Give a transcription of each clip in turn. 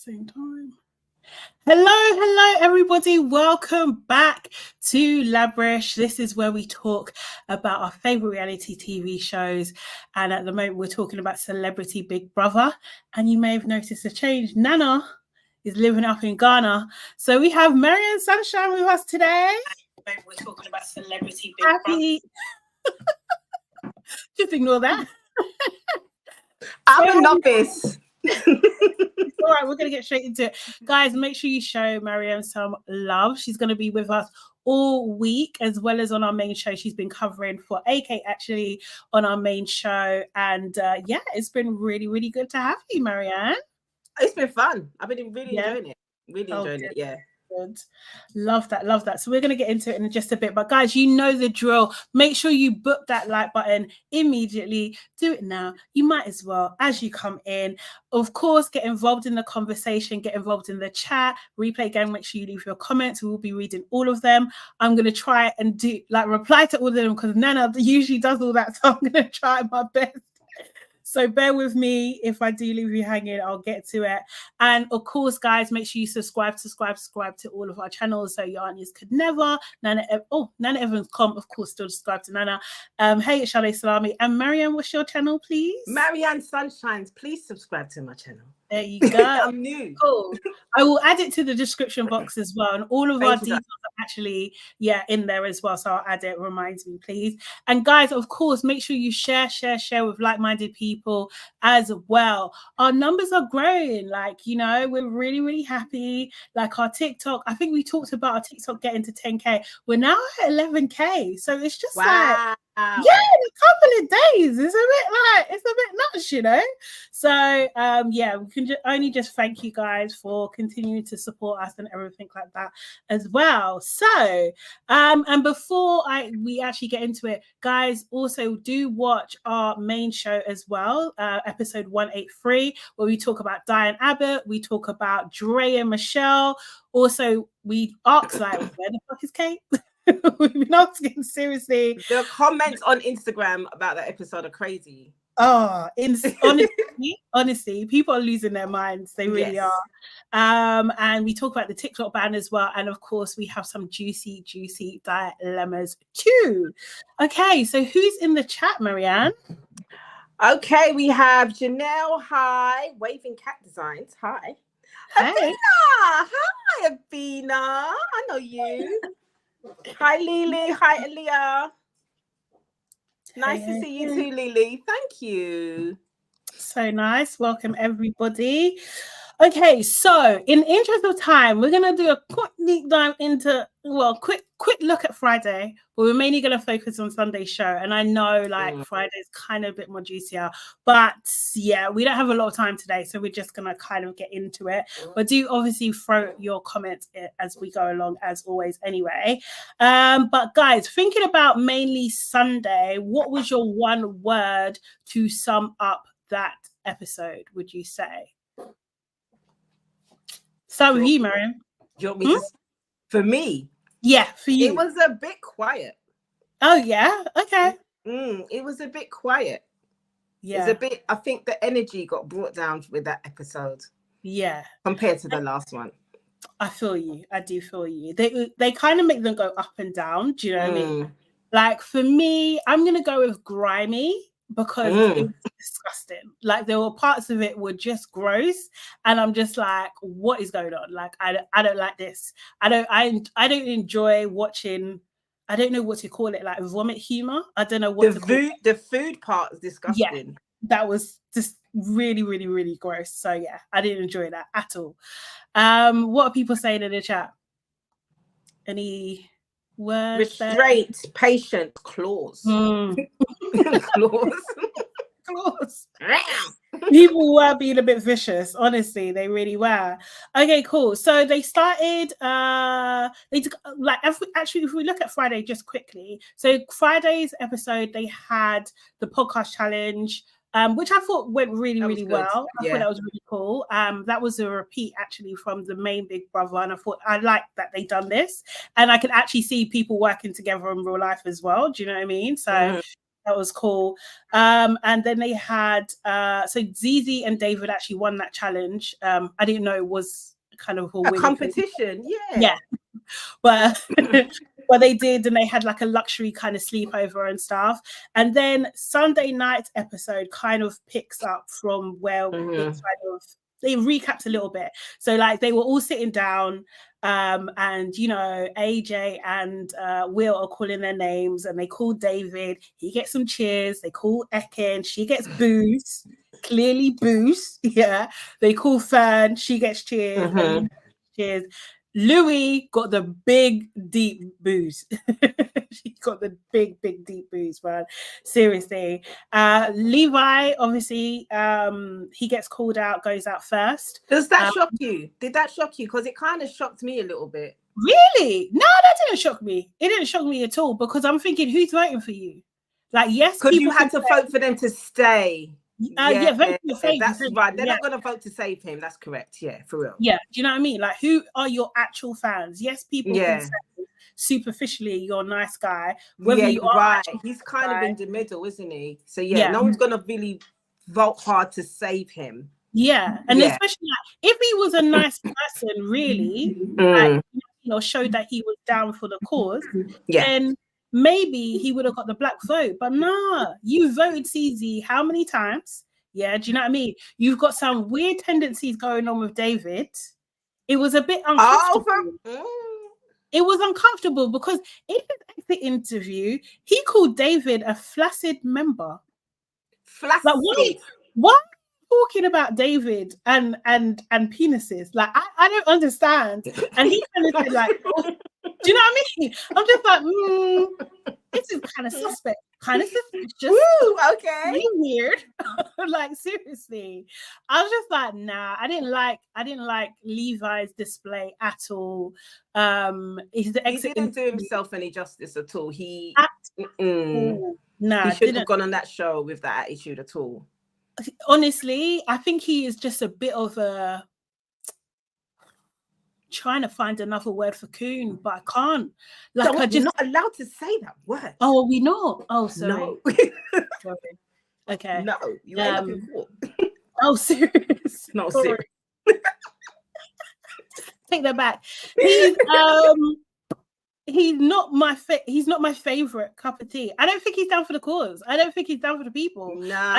Same time. Hello, everybody. Welcome back to LABRISH. This is where we talk about our favorite reality TV shows. And at the moment, we're talking about celebrity Big Brother. And you may have noticed a change. Nana is living up in Ghana. So we have Marianne Sunshine with us today. We're talking about celebrity Big Brother. Just ignore that. I'm a novice. All right, we're going to get straight into it. Guys, make sure you show Marianne some love. She's going to be with us all week, as well as on our main show. She's been covering for AK, actually, on our main show. And yeah, it's been really, really good to have you, Marianne. It's been fun. I've been really enjoying it. Really enjoying it, yeah. Good. Love that. So we're going to get into it in just a bit. But guys, you know the drill. Make sure you book that like button immediately. Do it now. You might as well as you come in. Of course, get involved in the conversation. Get involved in the chat. Replay again. Make sure you leave your comments. We will be reading all of them. I'm going to try and reply to all of them because Nana usually does all that. So I'm going to try my best. So bear with me. If I do leave you hanging, I'll get to it. And of course, guys, make sure you subscribe to all of our channels so your aunties could never. Nana Evans.com, of course, still subscribe to Nana. Hey, it's Sade Salami. And Marianne, what's your channel, please? Marianne Sunshines. Please subscribe to my channel. There you go. I'm new. Cool. I will add it to the description box as well. And all of our details are actually, in there as well. So I'll add it. Reminds me, please. And guys, of course, make sure you share with like-minded people as well. Our numbers are growing. We're really, really happy. Like our TikTok, I think we talked about our TikTok getting to 10K. We're now at 11K. So it's just wow. in a couple of days. It's a bit nuts, So we can only just thank you guys for continuing to support us and everything like that as well. So and before we actually get into it, guys, also do watch our main show as well, episode 183, where we talk about Diane Abbott, we talk about Dre and Michelle. Also, we ask where the fuck is Kate? We've been asking seriously. The comments on Instagram about that episode are crazy. Oh, honestly, people are losing their minds. They really are. And we talk about the TikTok ban as well. And of course, we have some juicy dilemmas too. Okay, so who's in the chat, Marianne? Okay, we have Janelle. Hi. Waving Cat Designs. Hi. Hey. Abina. Hi, Abina. I know you. Hi, Lily. Hi, Aaliyah. Nice to see you too, Lily. Thank you. So nice. Welcome, everybody. Okay, so in the interest of time, we're going to do a quick deep dive into, quick look at Friday, but we're mainly going to focus on Sunday's show. And I know Friday's kind of a bit more juicier, but yeah, we don't have a lot of time today, so we're just going to kind of get into it. But do obviously throw your comments as we go along, as always, anyway. But guys, thinking about mainly Sunday, what was your one word to sum up that episode, would you say? Start with you, Marianne. Do you want me to, for me? Yeah, for you. It was a bit quiet. Oh, yeah? Okay. It was a bit quiet. Yeah. It's a bit, I think the energy got brought down with that episode. Yeah. Compared to the last one. I feel you. I do feel you. They kind of make them go up and down. Do you know what I mean? Like, for me, I'm going to go with grimy. Because it was disgusting. Like, there were parts of it were just gross, and I'm just like, what is going on? Like, I don't like this. I don't enjoy watching. I don't know what to call it, like vomit humor. I don't know what the food part is disgusting. Yeah, that was just really, really, really gross. So yeah, I didn't enjoy that at all. What are people saying in the chat? Any words? Restraint, patience, clause. Clause. People were being a bit vicious. Honestly, they really were. Okay, cool. So they started. If we look at Friday just quickly. So Friday's episode, they had the podcast challenge. Which I thought went really, really well. I thought that was really cool. That was a repeat actually from the main Big Brother, and I thought I liked that they done this, and I could actually see people working together in real life as well. Do you know what I mean? So That was cool. And then they had so Zeze and David actually won that challenge. I didn't know it was kind of a competition. Yeah. But but they did, and they had like a luxury kind of sleepover and stuff. And then Sunday night episode kind of picks up from where it kind of, they recapped a little bit. So like they were all sitting down, and you know, AJ and Will are calling their names, and they call David, he gets some cheers. They call Ekin, she gets booze, clearly booze. Yeah, they call Fern, she gets cheers. And cheers. Louis got the big deep booze. She got the big deep booze, man. Seriously. Levi, obviously, he gets called out, goes out first. Does that shock you? Did that shock you? Because it kind of shocked me a little bit. Really? No, that didn't shock me. It didn't shock me at all, because I'm thinking, who's voting for you? Like, yes, because you had to vote for them to stay. That's right. They're not going to vote to save him. That's correct. Yeah, for real. Yeah, do you know what I mean? Like, who are your actual fans? Yes, people can say superficially you're a nice guy. Whether you are right, he's kind of in the middle, isn't he? So no one's going to really vote hard to save him. Yeah, and especially like, if he was a nice person, really, like, you know, showed that he was down for the cause, then maybe he would have got the black vote. But nah, you voted Zeze how many times? Yeah, do you know what I mean? You've got some weird tendencies going on with David. It was a bit uncomfortable. It was uncomfortable because in his exit interview, he called David a flaccid member. Flaccid? Like, why talking about David and penises? Like, I don't understand. And he kind of said, like, do you know what I mean? I'm just like, this is kind of suspect, kind of suspicious. Ooh, okay. Really weird. Like, seriously. I was just like, nah, I didn't like Levi's display at all. He didn't do himself any justice at all. He nah, he shouldn't have gone on that show with that attitude at all. Honestly, I think he is just a bit of a trying to find another word for coon, but I can't. Like, so you're not allowed to say that word. Oh, are we not? Oh, sorry. No. Sorry. Okay. No, you ain't looking for. Oh, serious. No, serious. Take that back. He's not my favorite cup of tea. I don't think he's down for the cause. I don't think he's down for the people. Nah.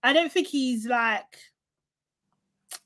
I don't think he's like,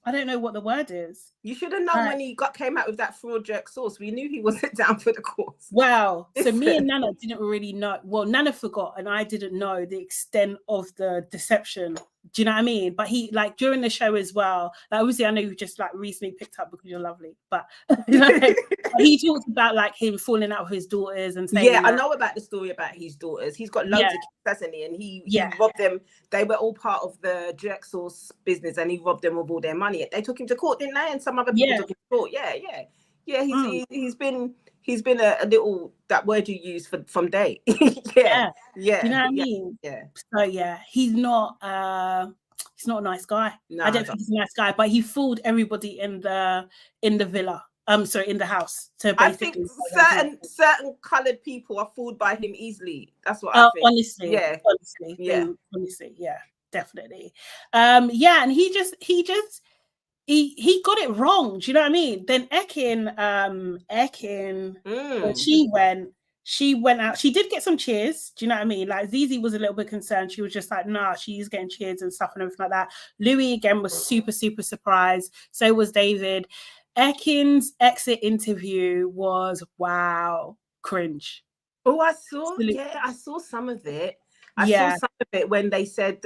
I don't know what the word is. You should have known when he came out with that fraud jerk sauce. We knew he wasn't down for the cause. Wow. So me and Nana didn't really know. Well, Nana forgot, and I didn't know the extent of the deception. Do you know what I mean? But he, like, during the show as well, like, obviously I know you just like recently picked up because you're lovely, but like, he talked about like him falling out with his daughters and saying, I know about the story about his daughters. He's got loads of kids, hasn't he? And he robbed them. They were all part of the jerk sauce business, and he robbed them of all their money. They took him to court, didn't they? And some other people took him to court. He's been a little, that word you use from date. Yeah. You know what I mean? Yeah. So he's not a nice guy. No, I don't think he's a nice guy, but he fooled everybody in the villa. In the house. So basically, I think certain coloured people are fooled by him easily. That's what I think. Honestly, definitely. And he got it wrong. Do you know what I mean? Then Ekin, she went out. She did get some cheers. Do you know what I mean? Like, Zeze was a little bit concerned. She was just like, nah, she's getting cheers and stuff and everything like that. Louis again was super, super surprised. So was David. Ekin's exit interview was cringe. Oh, I saw some of it. I saw some of it when they said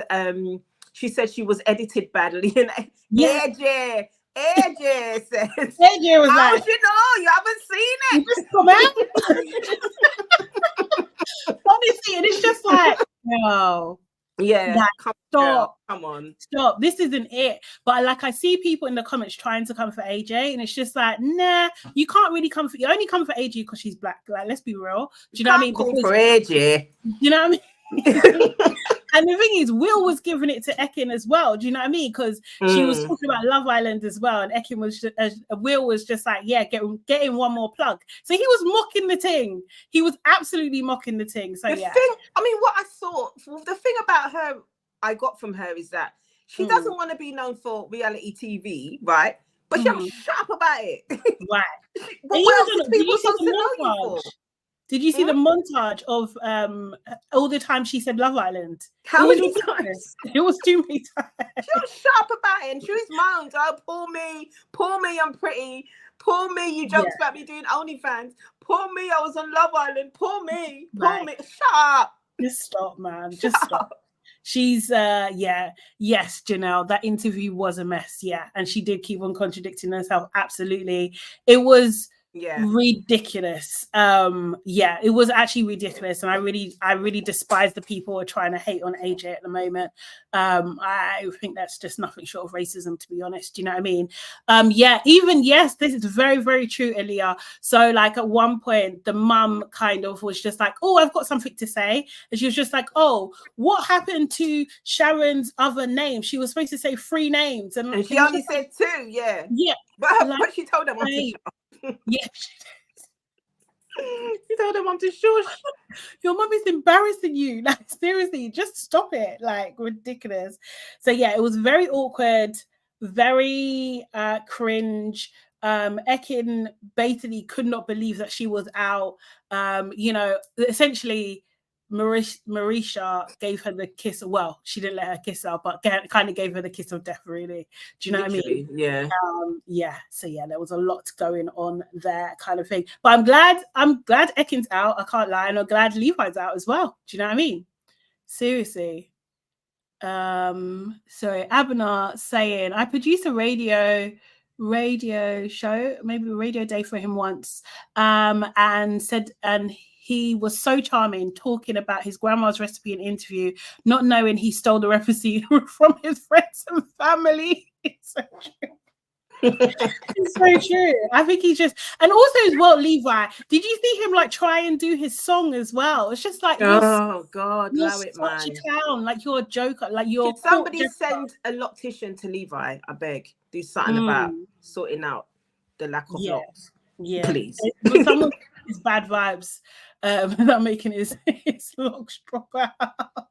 she said she was edited badly, and AJ said, AJ was how like, you know? You haven't seen it. You just come out. Honestly, and it's just like, no. Yeah, like, stop. Come on. Stop. This isn't it. But like, I see people in the comments trying to come for AJ, and it's just like, nah, you can't really come for, you only come for AJ because she's black. Like, let's be real. Do you know what I mean? Because, for AJ. You know what I mean? And the thing is, Will was giving it to Ekin as well. Do you know what I mean? Because she was talking about Love Island as well, and Ekin was Will was just like, yeah, get in one more plug. So he was mocking the thing. He was absolutely mocking the thing. So what I saw, the thing about her, I got from her is that she doesn't want to be known for reality TV, right? But she's sharp about it. Right. But what else is people supposed to know you for? Did you see the montage of all the time she said Love Island? How many times? It was too many times. She was sharp about it, and she was moaned, oh, poor me, I'm pretty. Poor me, you joked about me doing OnlyFans. Poor me, I was on Love Island. Poor me, me. Shut up. Just stop, man. Just stop. She's yes, Janelle, that interview was a mess, and she did keep on contradicting herself. Absolutely. It was ridiculous. It was actually ridiculous, and I really despise the people who are trying to hate on AJ at the moment. I think that's just nothing short of racism, to be honest. Do you know what I mean? This is very, very true, Aaliyah. So like at one point the mum kind of was just like, oh, I've got something to say, and she was just like, oh, what happened to Sharon's other name? She was supposed to say 3 names, and she only said 2. But she told them what to you told her mom to shush. Your mum is embarrassing you. Like, seriously, just stop it. Like, ridiculous. So it was very awkward, very cringe. Ekin basically could not believe that she was out. Essentially Marisha gave her the kiss. Well, she didn't let her kiss her, but kind of gave her the kiss of death, really. Do you know what I mean? Yeah. So there was a lot going on there, kind of thing. But I'm glad Ekin's out. I can't lie, and I'm glad Levi's out as well. Do you know what I mean? Seriously. Sorry, Abner saying, I produced a radio show, maybe a radio day for him once, and he was so charming, talking about his grandma's recipe in interview, not knowing he stole the recipe from his friends and family. It's so true. It's so true. I think he's just, and also as well, Levi, did you see him like try and do his song as well? It's just like, oh God, you're allow it, such man. a clown, like you're a joker, like you're. Should somebody send a loctician to Levi? I beg, do something about sorting out the lack of locks. Please. Someone is bad vibes that making his locks drop out.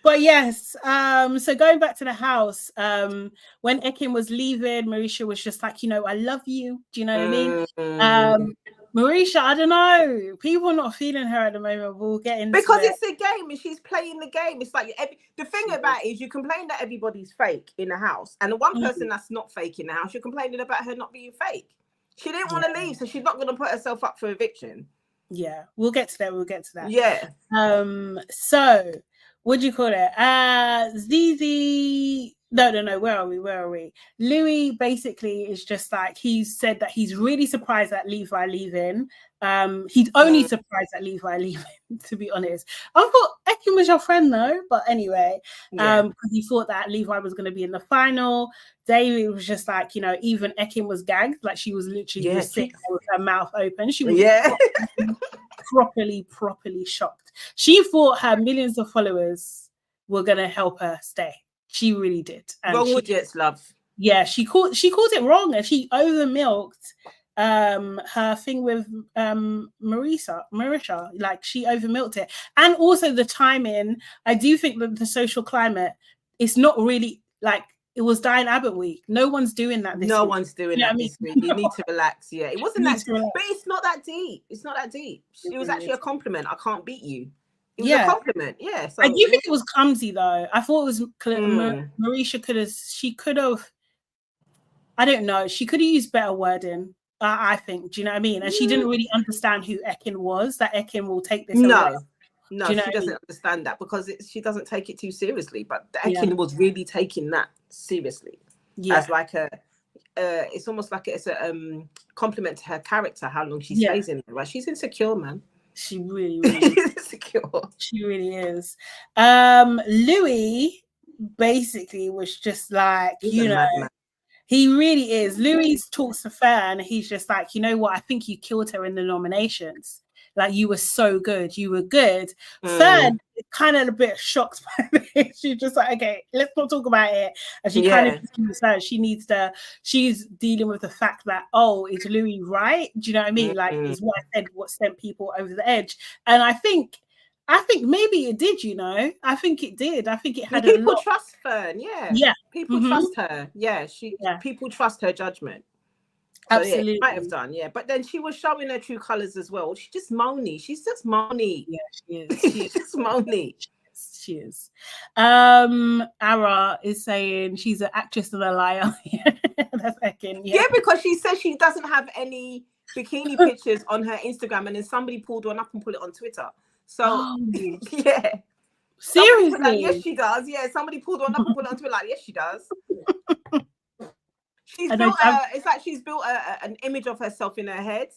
But yes, so going back to the house, when Ekin was leaving, Marisha was just like, I love you. Do you know what I mean? Marisha, I don't know. People are not feeling her at the moment. We'll get into because it's a game and she's playing the game. It's like the thing about it is you complain that everybody's fake in the house, and the one person that's not fake in the house, you're complaining about her not being fake. She didn't want to leave, so she's not going to put herself up for eviction. Yeah, we'll get to that. Yeah. So what do you call it? Zeze. No. Where are we? Louis basically is just like, he said that he's really surprised at Levi leaving. He's only surprised at Levi leaving, to be honest. I thought Ekin was your friend though, but anyway, because he thought that Levi was going to be in the final. David was just like, even Ekin was gagged, like she was literally just sitting there with her mouth open. She was properly shocked. She thought her millions of followers were going to help her stay. She really did. Wrong audience, love. Yeah, she called it wrong, and she over milked her thing with Marisha. Like, she over milked it. And also the timing, I do think that the social climate is not really like, it was Diane Abbott week. No one's doing that this week. No one's doing that this week. You need to relax. Yeah, it wasn't that deep, but it's not that deep. It's not that deep. It was actually a compliment. I can't beat you. It was a compliment. Yeah. So I do think it was clumsy though. I thought it was Marisha could have. I don't know. She could have used better wording. I think. Do you know what I mean? And she didn't really understand who Ekin was. That Ekin will take this. No, she doesn't understand that because she doesn't take it too seriously. But Ekin was really taking that seriously as like it's almost like it's a compliment to her character. How long she stays in it. Right? She's insecure, man. She really is insecure. She really is. Louis basically was just like, he really is. Louis talks to Fair and he's just like, you know what? I think you killed her in the nominations. Like, you were so good. You were good. Third, kind of a bit shocked by this. She's just like, okay, let's not talk about it. And she kind of she's dealing with the fact that, oh, is Louis right? Do you know what I mean? Like, is what I said what sent people over the edge? And I think maybe it did, you know. I think it did. I think it had people trust Fern, yeah. People trust her. Yeah, people trust her judgment. So, absolutely. Yeah, might have done, yeah. But then she was showing her true colours as well. She's just moany. She's just moany. Yeah, she is. She's just moany. She is. Ara is saying she's an actress and a liar. That's heckin', yeah, because she says she doesn't have any bikini pictures on her Instagram, and then somebody pulled one up and put it on Twitter. So yeah. Seriously? Like, yes, she does. Yeah, somebody pulled one up and put it on Twitter. Like, yes, she does. She's built it's like she's built an image of herself in her head.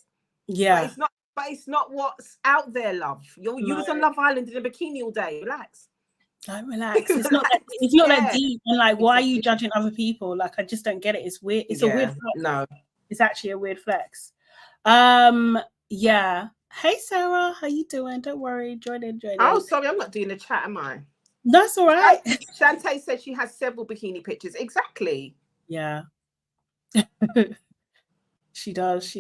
Yeah. But it's not what's out there, love. You was on Love Island in a bikini all day. Relax. Like, relax. It's not that deep. And like, why are you judging other people? Like, I just don't get it. It's weird. It's a weird flex. No. It's actually a weird flex. Yeah. Hey Sarah, how you doing? Don't worry. Join in. Oh, sorry, I'm not doing the chat, am I? That's all right. Shantae said she has several bikini pictures. Exactly. Yeah. She does.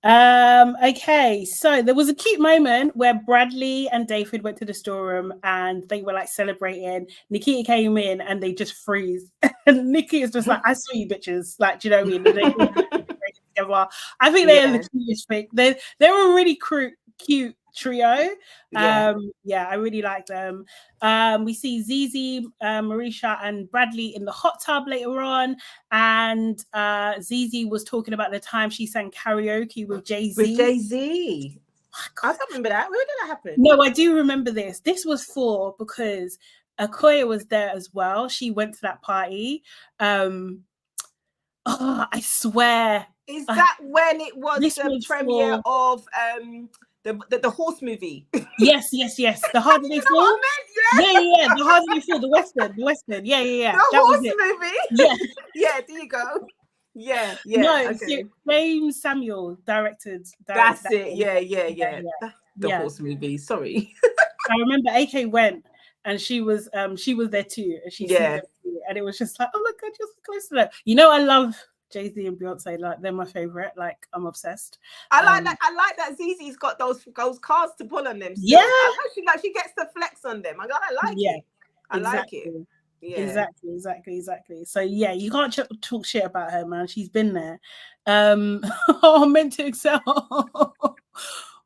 Okay, so there was a cute moment where Bradley and David went to the storeroom and they were like celebrating. Nikita came in and they just freeze. And Nikki is just like, I saw you bitches. Like, do you know what I mean? Together. I think they are the cutest thing. They're a really cute trio. I really like them. We see Zeze, Marisha, and Bradley in the hot tub later on, and Zeze was talking about the time she sang karaoke with Jay-Z. I don't remember that. Where did that happen? No, I do remember this. This was because Okoye was there as well. She went to that party. I swear. Is that when it was the premiere of the horse movie? Yes. The Harder They Fall. Yeah. The Harder They Fall. The Western. Yeah. The horse movie. Yeah. Yeah. There you go. Yeah. No, okay. James Samuel directed. That's it. Yeah. The horse movie. Sorry. I remember AK went and she was there too, and she them too, and it was just like, oh my god, you're so close to them. You know, I love Jay-Z and Beyonce, like they're my favorite. Like, I'm obsessed. I like that Zeze's got those cards to pull on them. Still. Yeah, she gets the flex on them. I like it. I like it. Yeah, exactly. So yeah, you can't talk shit about her, man. She's been there. Meant to excel.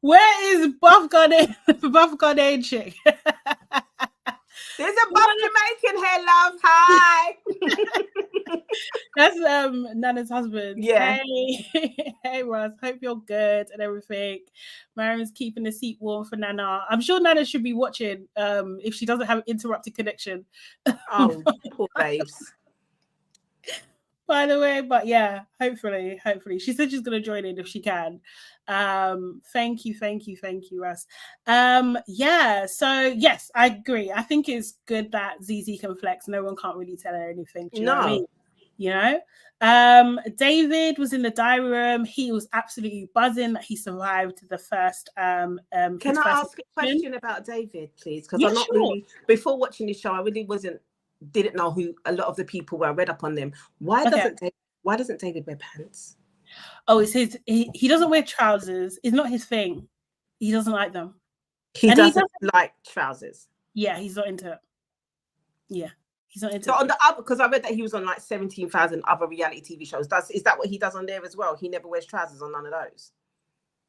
Where is Buff Ghanaian chick? There's a buff Jamaican here, love. Hi. That's Nana's husband. Yeah. Hey Russ, hope you're good and everything. Mariam's keeping the seat warm for Nana. I'm sure Nana should be watching if she doesn't have interrupted connection. Oh, poor babes. By the way, but yeah, hopefully. She said she's gonna join in if she can. Thank you, Russ. Yeah, so yes, I agree. I think it's good that Zeze can flex. No one can't really tell her anything. Do you know what I mean? You know? David was in the diary room. He was absolutely buzzing that he survived the first Can I ask a question about David, please? Because I'm not really, before watching this show, I really didn't know who a lot of the people were. I read up on them. Why doesn't David wear pants? Oh, it's his. He doesn't wear trousers. It's not his thing. He doesn't like them. He doesn't like trousers. Yeah, he's not into it. Yeah, he's not into so it. On the other, because I read that he was on like 17,000 other reality TV shows. Is that what he does on there as well? He never wears trousers on none of those.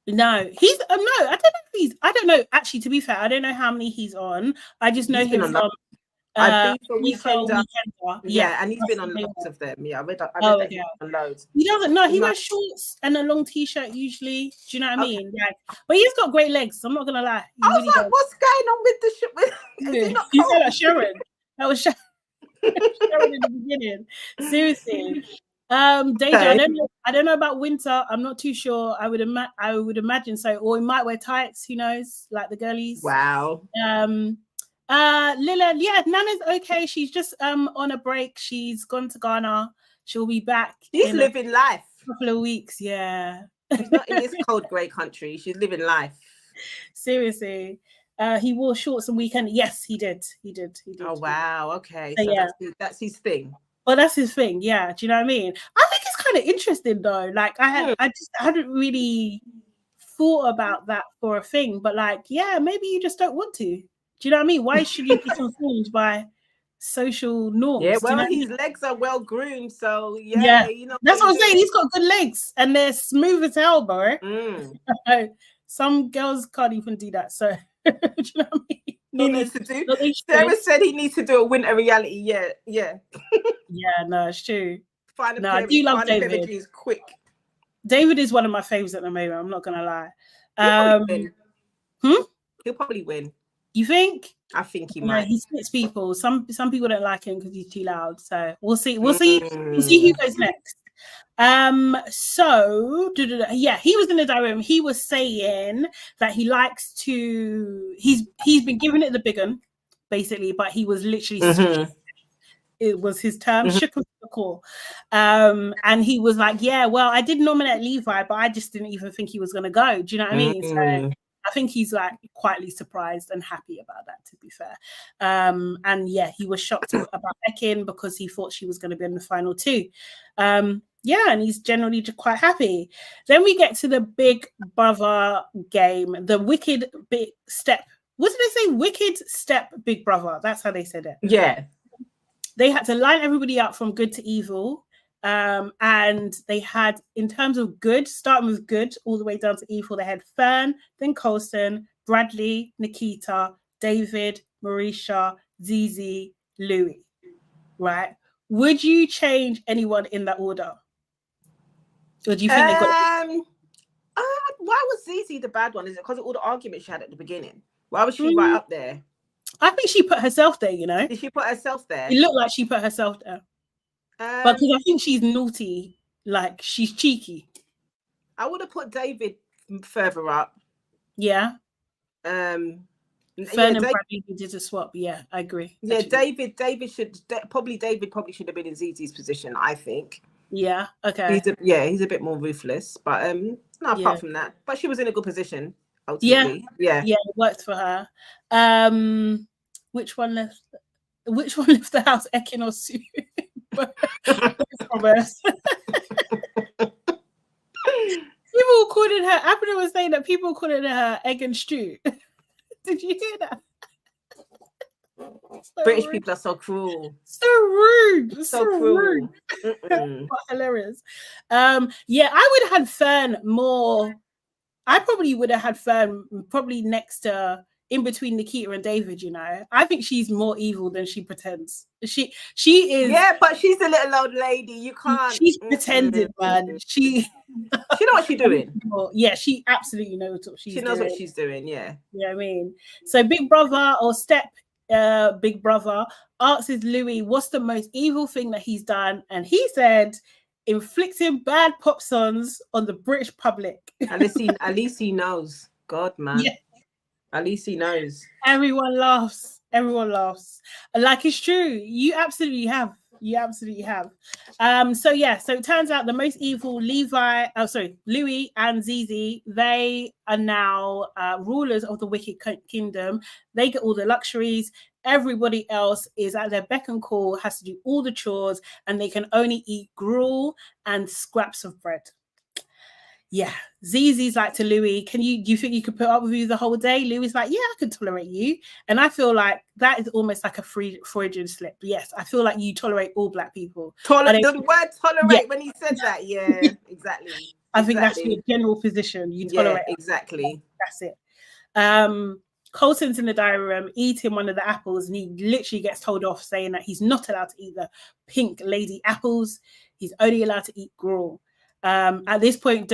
No, he's no. I don't know. Actually, to be fair, I don't know how many he's on. I just know him from. I've been for Weekender. Yeah, and he's been on lots of them. Yeah, I read that he's on loads. He doesn't know. He wears shorts and a long t-shirt usually. Do you know what I mean? Yeah, but he's got great legs. So I'm not gonna lie. I was like, what's going on with the shit? You said that Sharon. That was Sharon in the beginning. Seriously. Deja, I don't know about winter. I'm not too sure. I would imagine so, or he might wear tights. Who knows? Like the girlies. Wow. Lila, yeah, Nana's okay. She's just on a break. She's gone to Ghana. She'll be back. She's living life. A couple of weeks, yeah. She's not in this cold grey country. She's living life. Seriously. He wore shorts on weekend. Yes, he did. Oh wow, okay. So yeah, that's his thing. Well, that's his thing. Yeah, do you know what I mean? I think it's kind of interesting though. Like I hadn't really thought about that for a thing, but like, yeah, maybe you just don't want to. Do you know what I mean? Why should you be conformed by social norms? Yeah, well, do you know his legs are well groomed, so yeah, you know that's what I'm saying. He's got good legs and they're smooth as hell, bro. Some girls can't even do that. So do you know what I mean? He needs to do. Sarah said he needs to do a winter reality. Yeah. Yeah, no, it's true. I do love David. Jeans quick. David is one of my favorites at the moment. I'm not gonna lie. He'll probably win. You think? I think he might. He splits people. Some people don't like him because he's too loud. So we'll see. We'll see who goes next. So yeah, he was in the diary room. He was saying that he likes to. He's been giving it the big one, basically, but he was literally. It was his term, shook him to the core. And he was like, yeah, well, I did nominate Levi, but I just didn't even think he was going to go. Do you know what I mean? So I think he's like quietly surprised and happy about that, to be fair. And yeah, he was shocked about Ekin because he thought she was going to be in the final two. Yeah, and he's generally quite happy. Then we get to the Big Brother game, the wicked big step. What did they say? Wicked step Big Brother. That's how they said it. Yeah. They had to line everybody up from good to evil. And they had, in terms of good, starting with good all the way down to evil, they had Fern, then Colston, Bradley, Nikita, David, Marisha, Zeze, Louis. Right? Would you change anyone in that order? Or do you think they got... why was Zeze the bad one? Is it because of all the arguments she had at the beginning? Why was she right up there? I think she put herself there, you know. Did she put herself there? It looked like she put herself there. But because I think she's naughty, like she's cheeky. I would have put David further up. Yeah. Fern and Bradley did a swap. Yeah, I agree. Yeah, actually. David should probably should have been in Zeze's position, I think. Yeah, okay. He's a bit more ruthless, but apart from that. But she was in a good position. Ultimately. Yeah, it worked for her. Which one left the house? Ekin or Sue? People calling her. Abner was saying that people calling her egg and stew. Did you hear that? So British rude. People are so cruel. So rude. So cruel. Hilarious. Yeah, I would have had Fern more. I probably would have had Fern probably next to, in between Nikita and David, you know. I think she's more evil than she pretends. She is. Yeah, but she's a little old lady. You can't. She's pretending, man. She know what she's doing. Yeah, she absolutely knows what she's doing. She knows what she's doing, yeah. You know what I mean? So Big Brother or Step Big Brother asks Louis what's the most evil thing that he's done, and he said inflicting bad pop songs on the British public. At least he knows. God, man. Yeah. At least he knows. Everyone laughs. Like, it's true. You absolutely have. So it turns out the most evil Louis and Zeze, they are now rulers of the Wicked Kingdom. They get all the luxuries. Everybody else is at their beck and call, has to do all the chores, and they can only eat gruel and scraps of bread. Yeah, Zeze's like to Louis, do you think you could put up with you the whole day? Louis like, yeah, I can tolerate you. And I feel like that is almost like a Freudian slip. Yes, I feel like you tolerate all Black people. The word tolerate, when he said that, yeah, exactly. I think that's your general position. You tolerate. Yeah, exactly. That's it. Colton's in the diary room eating one of the apples, and he literally gets told off, saying that he's not allowed to eat the pink lady apples. He's only allowed to eat gruel. At this point,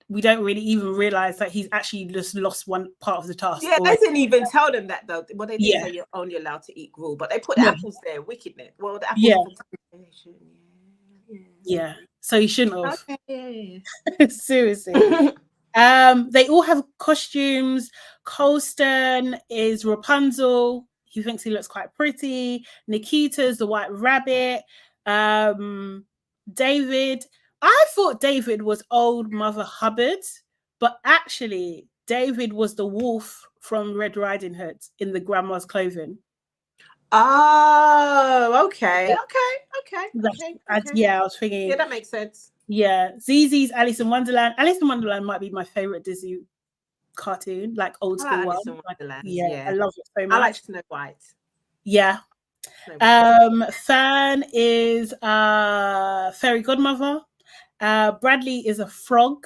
we don't really even realize that he's actually just lost one part of the task. Yeah, they didn't even tell them that though. Well, they did say you're only allowed to eat gruel, but they put the apples there. Wickedness. Well, the apples. Yeah. So he shouldn't have. Okay. Seriously. They all have costumes. Colston is Rapunzel. He thinks he looks quite pretty. Nikita's the White Rabbit. David. I thought David was old Mother Hubbard, but actually David was the wolf from Red Riding Hood in the grandma's clothing. Oh, okay. Yeah. Okay. Yeah, I was thinking. Yeah, that makes sense. Yeah, Zeze's Alice in Wonderland. Alice in Wonderland might be my favorite Disney cartoon, like old school one. Yeah, I love it so much. I like Snow White. Yeah. Fern is fairy godmother. Bradley is a frog.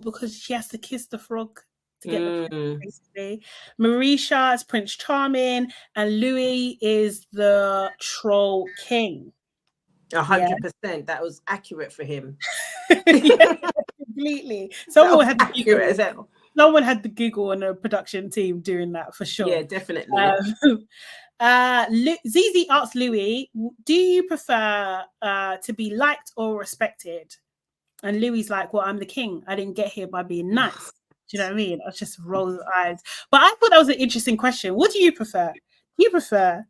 Because she has to kiss the frog to get the prince, basically. Marisha is Prince Charming, and Louis is the Troll King. 100%. That was accurate for him. Yeah, completely. Someone had the giggle on the production team doing that for sure. Yeah, definitely. Zeze asked Louis, do you prefer to be liked or respected? And Louis like, well, I'm the king. I didn't get here by being nice. Do you know what I mean? I just roll his eyes. But I thought that was an interesting question. What do you prefer? Do you prefer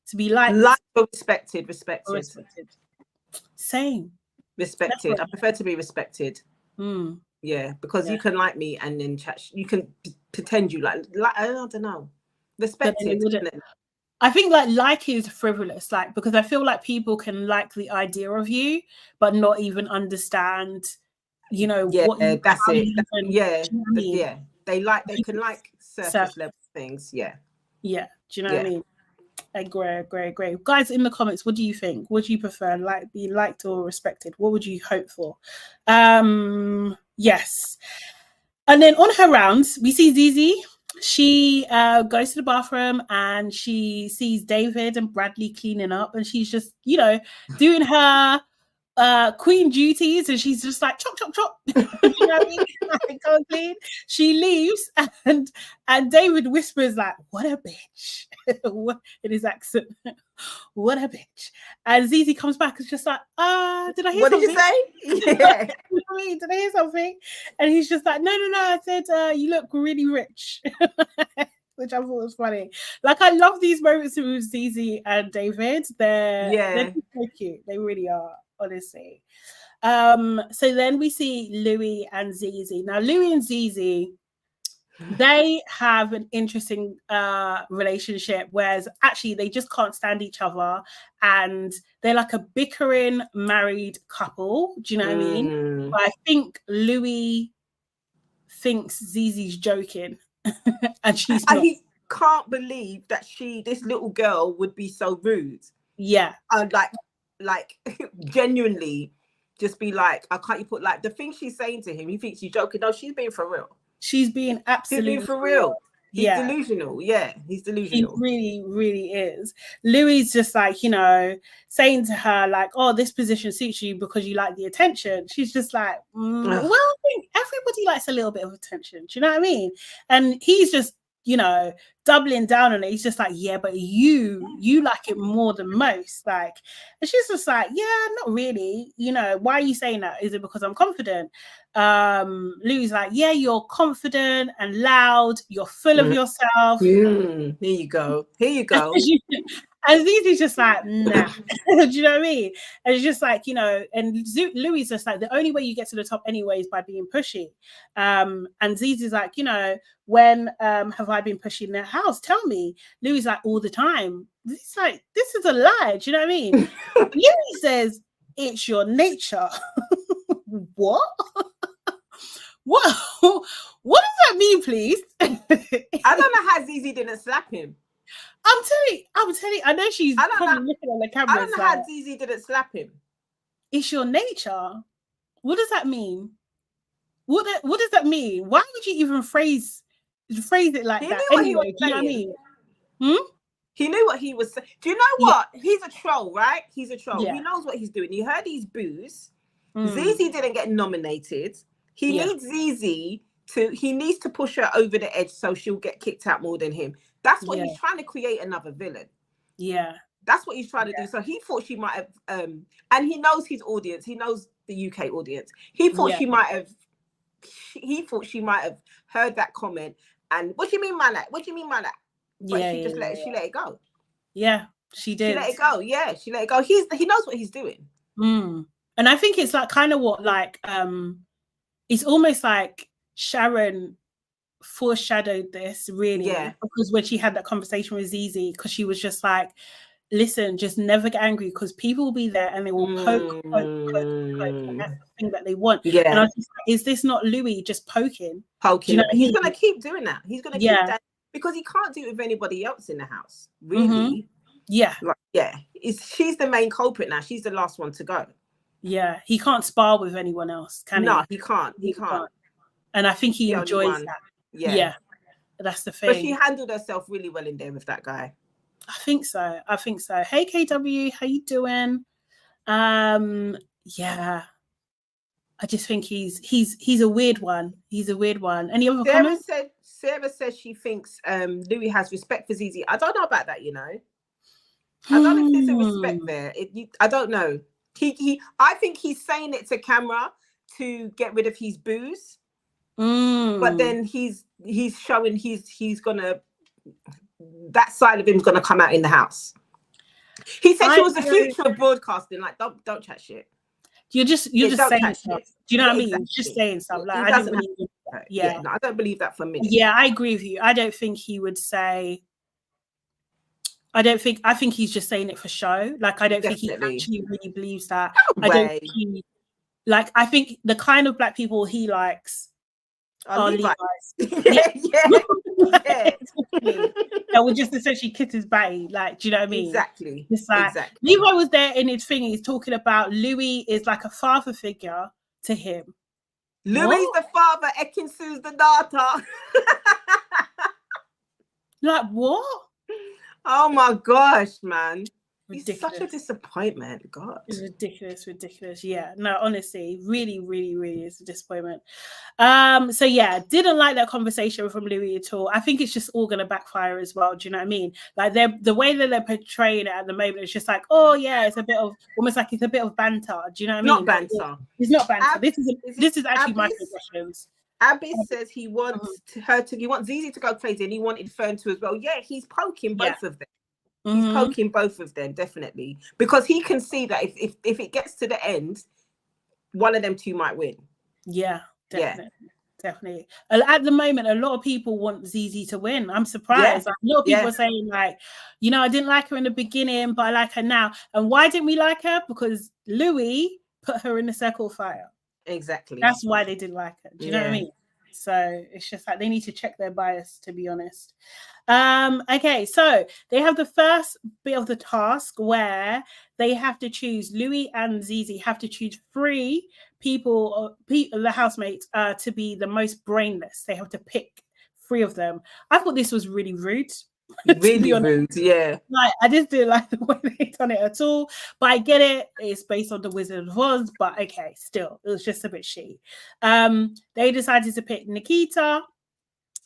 to be liked or respected? Respected. Same. Respected. I prefer to be respected. Yeah, because you can like me and then you can pretend you like I don't know. Respected. I think like is frivolous, like, because I feel like people can like the idea of you, but not even understand, you know, what you, that's it. They can like surface level things. Yeah. Do you know what I mean? Great. Guys, in the comments, what do you think? Would you prefer be liked or respected? What would you hope for? Yes. And then on her rounds, we see Zeze. She goes to the bathroom and she sees David and Bradley cleaning up, and she's just, you know, doing her queen duties, and she's just like chop. You know what I mean? Like, go and clean. She leaves, and David whispers like, "What a bitch!" in his accent. What a bitch. And Zeze comes back and just like, did I hear something? Did you say? Yeah. Did I hear something? And he's just like, no, I said you look really rich. Which I thought was funny. Like, I love these moments with Zeze and David. They're so cute. They really are, honestly. So then we see Louis and Zeze. Now, Louis and Zeze, they have an interesting relationship, whereas actually they just can't stand each other, and they're like a bickering married couple. Do you know what I mean? But I think Louis thinks Zeze's joking, and she's not. He can't believe that this little girl would be so rude. Yeah, and like genuinely just be like, I can't. You put like the thing she's saying to him. He thinks she's joking. No, she's being for real. She's being absolutely for real. He's delusional. Yeah, he's delusional. He really is. Louis just like, you know, saying to her like, oh, this position suits you because you like the attention. She's just like, well, I think everybody likes a little bit of attention. Do you know what I mean? And he's just, you know, doubling down on it. He's just like, yeah, but you like it more than most. Like, and she's just like, yeah, not really. You know, why are you saying that? Is it because I'm confident? Louis like, yeah, you're confident and loud. You're full of yourself. Here you go. And Zeze's just like, nah. Do you know what I mean? And it's just like, you know, and Louis is just like, the only way you get to the top anyway is by being pushy. And Zeze's like, you know, when have I been pushy in their house? Tell me. Louis is like, all the time. It's like, this is a lie. Do you know what I mean? Louis says, it's your nature. What? What does that mean, please? I don't know how Zeze didn't slap him. I'm telling you, I know she's probably looking on the camera. I don't know how Zeze didn't slap him. It's your nature. What does that mean? What does that mean? Why would you even phrase it like that? Anyway, do you know what I mean? He knew what he was saying. Do you know what? He's a troll, right? He's a troll. He knows what he's doing. He heard these boos. Zeze didn't get nominated. He needs Zeze he needs to push her over the edge so she'll get kicked out more than him. That's what he's trying to create, another villain. Yeah. That's what he's trying to do. So he thought she might have, and he knows his audience. He knows the UK audience. He thought she might have heard that comment. And what do you mean by that? What do you mean by that? But she let it go. Yeah, she did. She let it go. Yeah, she let it go. He knows what he's doing. And I think it's like kind of what like it's almost like Sharon foreshadowed this, really, because when she had that conversation with Zeze, because she was just like, listen, just never get angry, because people will be there and they will poke, and that's the thing that they want. And I was just like, is this not Louis just poking? Do you know he's going to keep doing that. He's going to keep that, because he can't do it with anybody else in the house, really. She's the main culprit now. She's the last one to go. He can't spar with anyone else, can he? No, he can't. He can't. And I think he enjoys that. That's the thing. But she handled herself really well in there with that guy. I think so. Hey KW, how you doing? I just think he's a weird one. He's a weird one. Any other comments? Sarah says she thinks Louis has respect for Zeze. I don't know about that, you know. I don't know if there's a respect there. I don't know. I think he's saying it to camera to get rid of his booze. But then he's showing he's gonna, that side of him's gonna come out in the house. He said she was the future of broadcasting. Like, don't chat shit. You're just saying stuff. Do you know what I mean? Exactly. Just saying stuff. Like, I don't believe no, I don't believe that for a minute. Yeah, I agree with you. I don't think he would say. I think he's just saying it for show. Like, I don't think he actually really believes that. No way. I think the kind of black people he likes are Levi's. That would just essentially kiss his batty. Like, do you know what I mean? Exactly. It's like, Levi was there in his thing. He's talking about Louis is like a father figure to him. Louis the father, Ekinsu's the daughter. Like, what? Oh my gosh, man. Ridiculous. He's such a disappointment. God. It's ridiculous. Yeah. No, honestly, really, really, really is a disappointment. So yeah, didn't like that conversation from Louis at all. I think it's just all gonna backfire as well. Do you know what I mean? Like, the way that they're portraying it at the moment, it's just like, oh yeah, it's a bit of almost like it's a bit of banter. Do you know what I mean? Not banter. It's not banter. This is actually microaggressions. Abbas says he wants he wants Zeze to go crazy, and he wanted Fern to as well. Yeah, he's poking both of them. He's poking both of them, definitely, because he can see that if it gets to the end, one of them two might win. Yeah, definitely. At the moment, a lot of people want Zeze to win. I'm surprised. Like, a lot of people are saying, like, you know, I didn't like her in the beginning, but I like her now. And why didn't we like her? Because Louis put her in the circle of fire. Exactly. That's why they didn't like her. Do you know what I mean? So it's just like they need to check their bias, to be honest. Okay, so they have the first bit of the task where they have to choose, Louis and Zeze have to choose 3 people, the housemates, to be the most brainless. They have to pick 3 of them. I thought this was really rude. Really rude, yeah. Like, I just didn't like the way they done it at all. But I get it. It's based on the Wizard of Oz. But okay, still, it was just a bit shitty. They decided to pick Nikita,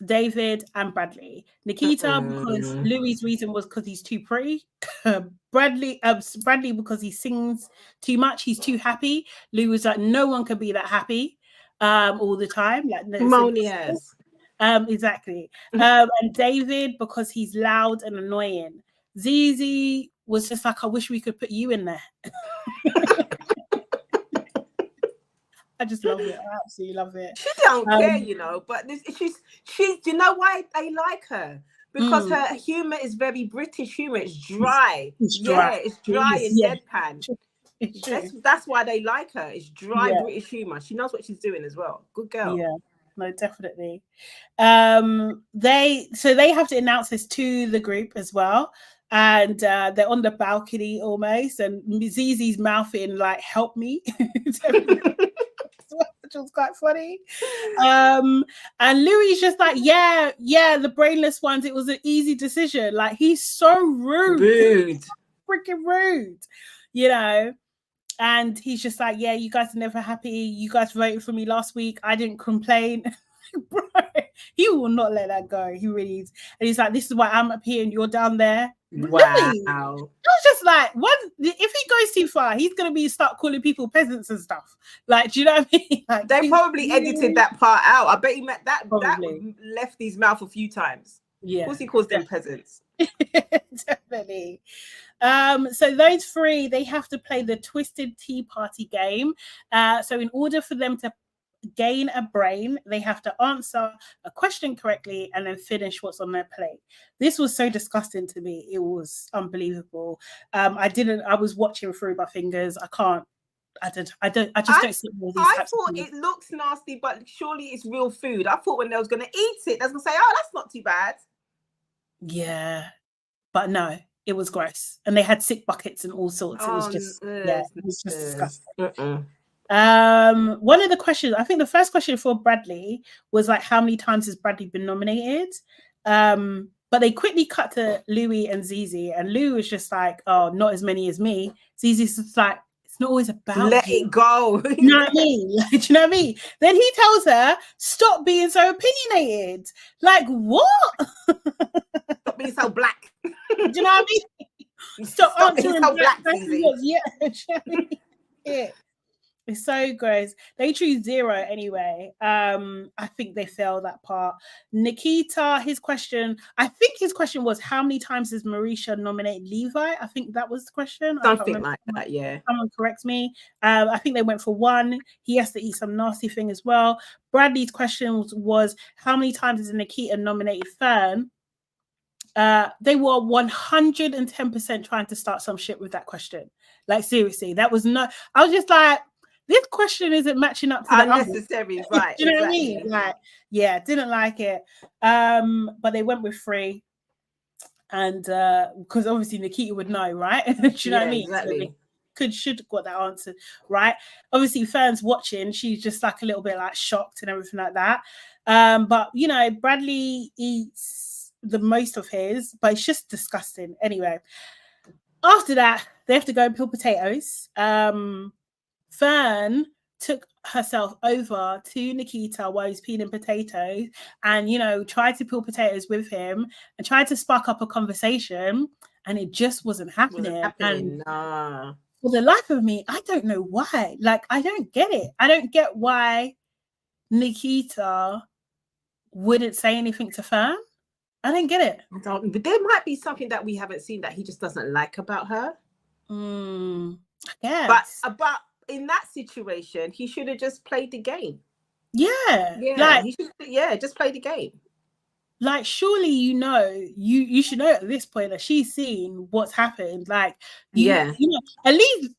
David, and Bradley. Nikita because Louis' reason was because he's too pretty. Bradley because he sings too much. He's too happy. Louis was like, no one can be that happy all the time. Like, Monias. Exactly. And David because he's loud and annoying. Zeze was just like, I wish we could put you in there. I just love it. I absolutely love it. She don't care, you know, but she's you know why they like her? Because her humor is very British humor. It's dry. It's dry and deadpan. That's why they like her. It's dry British humor. She knows what she's doing as well. Good girl. Yeah. No, definitely. They have to announce this to the group as well, and they're on the balcony almost, and Zeze's mouthing like, "Help me," which was quite funny. And Louis is just like, "Yeah, the brainless ones. It was an easy decision." Like, he's so rude, freaking rude, you know. And he's just like, yeah, you guys are never happy. You guys voted for me last week. I didn't complain. Bro, he will not let that go. He really is. And he's like, this is why I'm up here and you're down there. Wow. Really? I was just like, if he goes too far, he's going to start calling people peasants and stuff. Like, do you know what I mean? Like, they probably edited that part out. I bet he meant that left his mouth a few times. Yeah. Of course he calls them peasants. Definitely. So those 3, they have to play the Twisted Tea Party game. So in order for them to gain a brain. They have to answer a question correctly and then finish what's on their plate. This was so disgusting to me. It was unbelievable. I was watching through my fingers. I just don't see all these I thought it looks nasty, but surely it's real food. I thought when they was going to eat it, they was going to say, oh, that's not too bad. Yeah, but no, it was gross. And they had sick buckets and all sorts. It was just, it was just disgusting. One of the questions, I think the first question for Bradley was like, how many times has Bradley been nominated? But they quickly cut to Louis and Zeze, and Louis was just like, oh, not as many as me. Zeze's just like, it's not always about let it go. You know what I mean? Like, do you know what I mean? Then he tells her, stop being so opinionated. Like, what? Stop being so black. Do you know what I mean? Stop being so black, Zeze. Yeah. Do you know what I mean? Yeah. It's so gross. They choose 0 anyway. I think they fail that part. Nikita, his question was, how many times has Marisha nominated Levi? I think that was the question. Something like that, yeah. Someone correct me. I think they went for 1. He has to eat some nasty thing as well. Bradley's question was how many times has Nikita nominated Fern? They were 110% trying to start some shit with that question. Like, seriously, that was not. I was just like, this question isn't matching up to the unnecessary, right? Do you know what I mean? Like, yeah, didn't like it. But they went with 3, and because obviously Nikita would know, right? Do you know what I mean? Exactly. So should have got that answer right. Obviously, Fern's watching. She's just like a little bit like shocked and everything like that. But you know, Bradley eats the most of his, but it's just disgusting. Anyway, after that, they have to go and peel potatoes. Fern took herself over to Nikita while he's peeling potatoes and, you know, tried to peel potatoes with him and tried to spark up a conversation, and it just wasn't happening. And for the life of me, I don't know why. Like, I don't get it. I don't get why Nikita wouldn't say anything to Fern. I don't get it. But there might be something that we haven't seen that he just doesn't like about her. I guess. But in that situation, he should have just played the game. Yeah. Like, he should, just play the game. Like, surely you should know at this point that she's seen what's happened. Like, you know, at least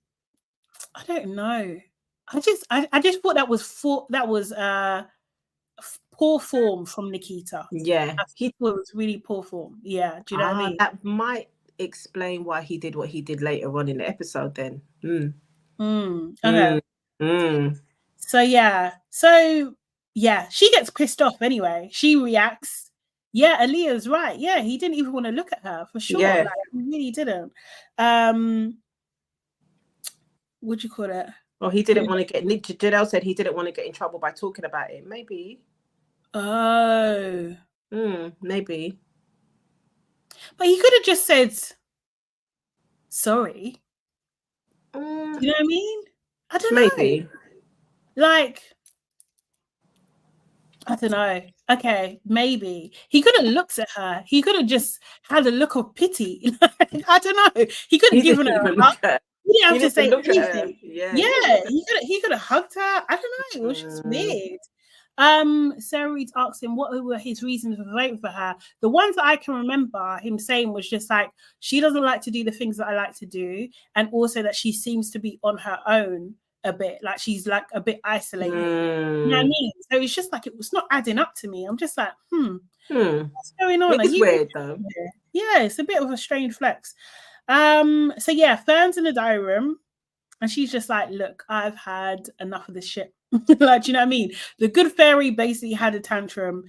I don't know. I just thought that was poor form from Nikita. Yeah, he thought it was really poor form. Yeah, do you know what I mean? That might explain why he did what he did later on in the episode. Then. Okay. So she gets pissed off anyway. She reacts. Yeah, Aaliyah's right. Yeah, he didn't even want to look at her for sure. Yeah. Like, he really didn't. What'd you call it? Well, he didn't want to get. Janelle said he didn't want to get in trouble by talking about it. Maybe. Oh. Maybe. But he could have just said sorry. You know what I mean? I don't know. Maybe. Like, I don't know. Okay, maybe. He could have looked at her. He could have just had a look of pity. I don't know. He could have given her a hug. He didn't have to say anything. Yeah, he could have hugged her. I don't know. It was just weird. Sarah Reed's asked him what were his reasons for voting for her. The ones that I can remember him saying was just like, she doesn't like to do the things that I like to do, and also that she seems to be on her own a bit, like she's like a bit isolated. You know what I mean? So it's just like, it was not adding up to me. I'm just like, what's going on? It's weird though. Yeah, it's a bit of a strange flex. So yeah, Fern's in the diary room and she's just like, look, I've had enough of this shit. Like, do you know what I mean? The good fairy basically had a tantrum.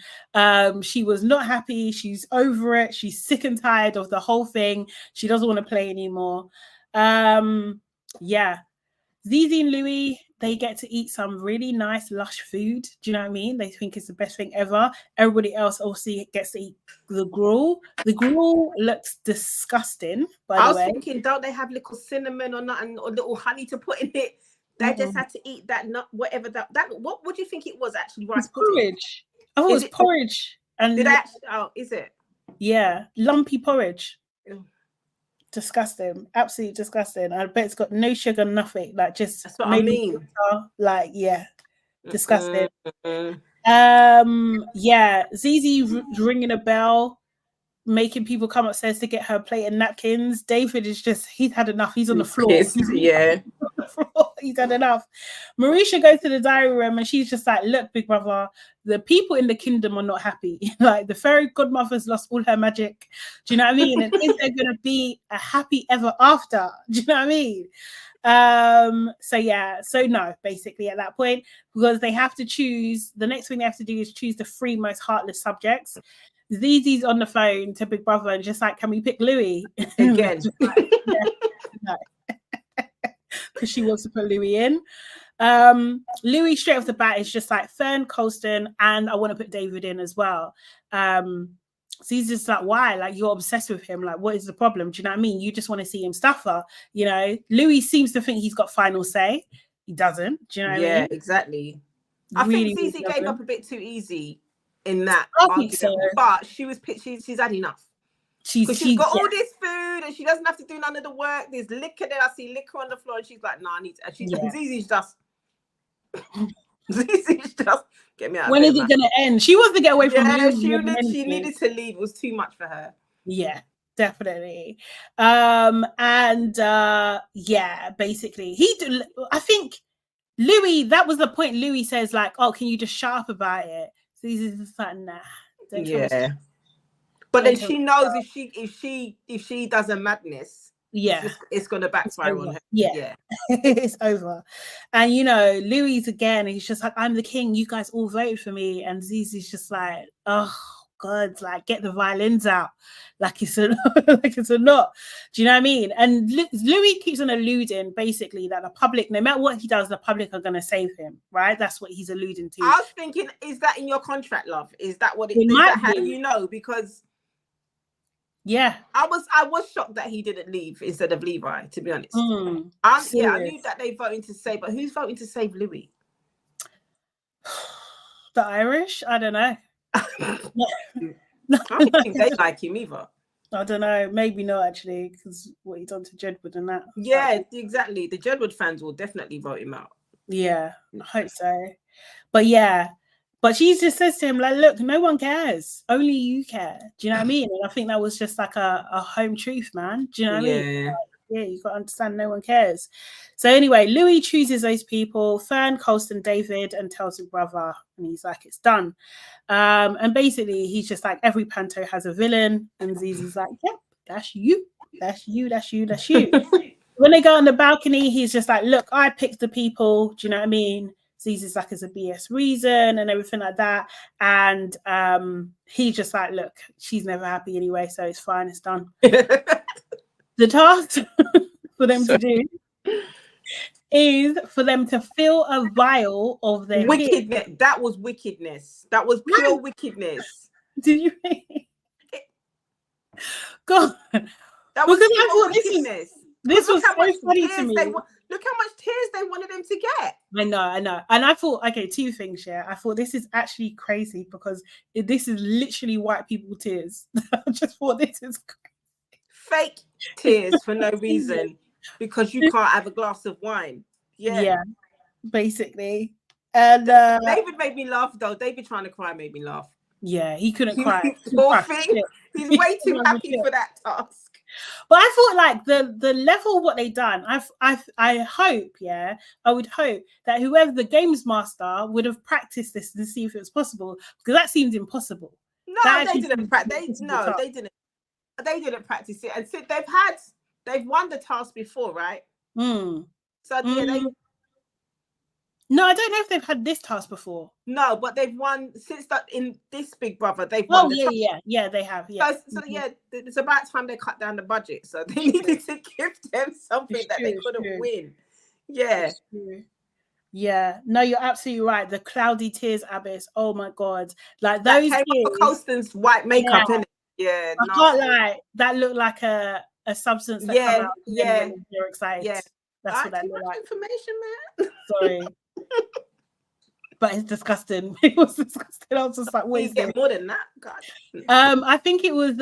She was not happy. She's over it. She's sick and tired of the whole thing. She doesn't want to play anymore. Yeah. Zeze and Louis, they get to eat some really nice, lush food. Do you know what I mean? They think it's the best thing ever. Everybody else also gets to eat the gruel. The gruel looks disgusting, by the way. I was thinking, don't they have little cinnamon or nothing, or little honey to put in it? They just had to eat that nut, whatever that. What would you think it was actually? Rice porridge. Oh, it was porridge. And did I actually? Oh, is it? Yeah, lumpy porridge. Disgusting, absolutely disgusting. I bet it's got no sugar, nothing. Like, just that's what I mean. Water. Like, yeah, Disgusting. Mm-mm. Yeah, Zeze ringing a bell, making people come upstairs to get her plate and napkins. David is he's had enough. He's on the floor. Yeah. He's had enough. Marisha goes to the diary room and she's just like, look, big brother, the people in the kingdom are not happy. Like the fairy godmother's lost all her magic. Do you know what I mean? And is there going to be a happy ever after? Do you know what I mean? So no, basically at that point, because they have to choose, the next thing they have to do is choose the 3 most heartless subjects. Zeze's on the phone to Big Brother and just like, can we pick Louis again? Because she wants to put Louis in. Louis straight off the bat is just like Fern, Colston, and I want to put David in as well. So he's just like, why? Like, you're obsessed with him. Like, what is the problem? Do you know what I mean? You just want to see him suffer. You know, Louis seems to think he's got final say. He doesn't. Do you know what I mean? Yeah, exactly. I think Zeze gave up a bit too easy in that argument, so. But she's had enough. She's got all this food and she doesn't have to do none of the work. There's liquor there. I see liquor on the floor and she's like, nah, I need to. Zeze's just Zeze's just get me out. When is it going to end? She wants to get away from Louis. She needed to leave. It was too much for her. Yeah, definitely. Yeah, basically I think Louis, that was the point. Louis says like, oh, can you just shut up about it? So he's just like, nah. Yeah. But then she knows if she does a madness, it's gonna backfire on her. Yeah. It's over. And you know, Louis again, he's just like, I'm the king, you guys all voted for me. And Zeze's just like, oh God, like get the violins out. Like it's a lot. Do you know what I mean? And Louis keeps on alluding basically that the public, no matter what he does, the public are gonna save him, right? That's what he's alluding to. I was thinking, is that in your contract, love? Is that what it is? How do you know? Because I was shocked that he didn't leave instead of Levi, to be honest. I knew that they voted to save, but who's voting to save Louis? The Irish? I don't know. I don't think they like him either. I don't know. Maybe not actually, because what he done to Jedward and that. Yeah, exactly. The Jedward fans will definitely vote him out. Yeah, I hope so. But yeah. But she just says to him, like, look, no one cares. Only you care. Do you know what I mean? And I think that was just like a home truth, man. Do you know what I mean? Like, yeah, you got to understand no one cares. So anyway, Louis chooses those people, Fern, Colston, David, and tells his brother. And he's like, it's done. And basically, he's just like, every panto has a villain. And Zeze's like, yep, that's you. That's you, that's you, that's you. When they go on the balcony, he's just like, look, I picked the people. Do you know what I mean? Zeze's like, it's a BS reason and everything like that. And he's just like, look, she's never happy anyway, so it's fine, it's done. The task for them to do is for them to fill a vial of their wickedness. That was wickedness. That was pure wickedness. Did you? God, that was pure wickedness. This was so funny to me. Look how much tears they wanted them to get. I know. And I thought, okay, 2 things, yeah. I thought this is actually crazy because this is literally white people tears. I just thought this is crazy. Fake tears for no reason because you can't have a glass of wine. Yeah, basically. And David made me laugh though. David trying to cry made me laugh. Yeah, he couldn't cry. Poor thing. He's way too happy for that task. But I thought like the level of what they done, I hope, I would hope that whoever the games master would have practiced this to see if it was possible, because that seems impossible. No, they didn't practice. They didn't practice it. And so they've won the task before, right? So no, I don't know if they've had this task before. No, but they've won since that in this Big Brother. They've won. Yeah, they have. Yeah. So it's about time they cut down the budget. So they needed to give them something they couldn't win. Yeah. Yeah. No, you're absolutely right. The cloudy tears abyss. Oh my God! Like those tears. Colston's white makeup, innit? Yeah. I can't lie. That looked like a substance. That come out when you're excited. Yeah. That's what that looked like. Information, man. Sorry. But it's disgusting. It was disgusting. I was just like, wait, get more than that. God. I think it was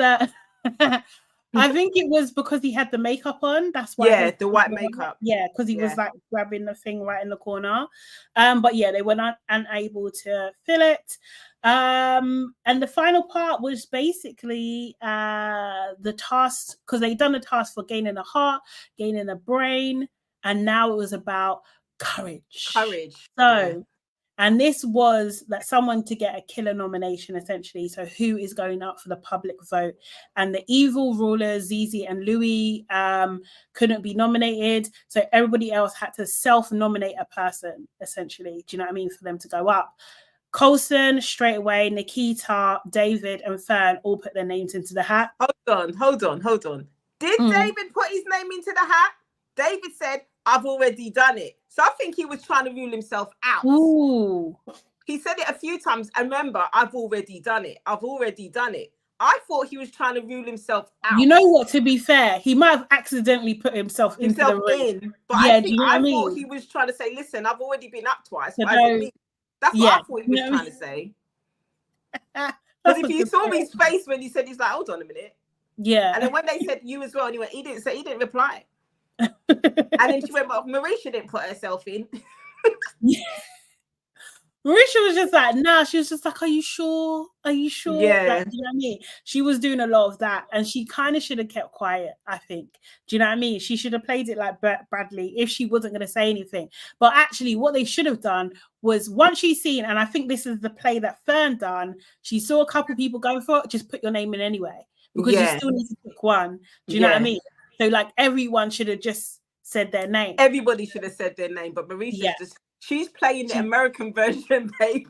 I think it was because he had the makeup on. That's why. Yeah, the white makeup. Yeah, because he was like grabbing the thing right in the corner. But yeah, they were not unable to fill it. And the final part was basically the task, because they'd done the task for gaining a heart, gaining a brain, and now it was about courage. So and this was that someone to get a killer nomination, essentially. So who is going up for the public vote? And the evil rulers, Zeze and Louis, couldn't be nominated. So everybody else had to self-nominate a person, essentially. Do you know what I mean? For them to go up. Coulson, straight away, Nikita, David, and Fern all put their names into the hat. Hold on. Did David put his name into the hat? David said, I've already done it. So I think he was trying to rule himself out. Ooh. He said it a few times. And remember, I've already done it. I thought he was trying to rule himself out. You know what? To be fair, he might have accidentally put himself into the ring. But yeah, I thought he was trying to say, listen, I've already been up twice. That's what I thought he was trying to say. Because if you saw his face when he said, he's like, hold on a minute. Yeah. And then when they said you as well, and he didn't reply. And then she went, well, Marisha didn't put herself in. Yeah. Marisha was just like, nah, she was just like, are you sure? Yeah. Like, you know what I mean? She was doing a lot of that, and she kind of should have kept quiet, I think. Do you know what I mean? She should have played it like Bradley if she wasn't going to say anything. But actually, what they should have done was, once she's seen, and I think this is the play that Fern done, she saw a couple people going for it, just put your name in anyway. Because you still need to pick one. Do you know what I mean? So like everyone should have just said their name. Everybody should have said their name, but Marisha's she's playing the American version, babe.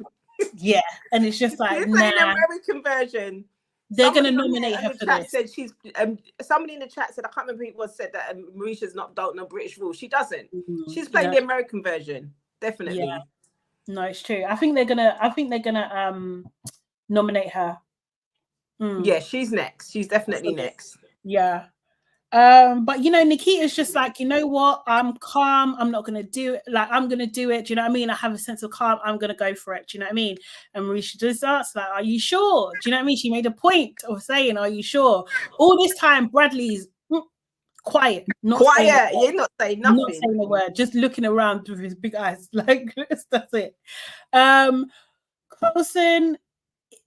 Yeah, and it's just like, she's playing the American version. They're going to nominate her for this. Said she's somebody in the chat said, I can't remember who it was, said that Marisha's don't know British rules. She doesn't. She's playing the American version, definitely. Yeah. No, it's true. I think they're gonna nominate her. Yeah, she's next. She's definitely next. Yeah. But you know, Nikita's just like, you know what? I'm calm. I'm not gonna do it. Like, I'm gonna do it. Do you know what I mean? I have a sense of calm. I'm gonna go for it. Do you know what I mean? And Marisha just asks, like, are you sure? Do you know what I mean? She made a point of saying, are you sure? All this time, Bradley's quiet. You're not saying nothing. Not saying a word. Just looking around with his big eyes. Like, that's it. Coulson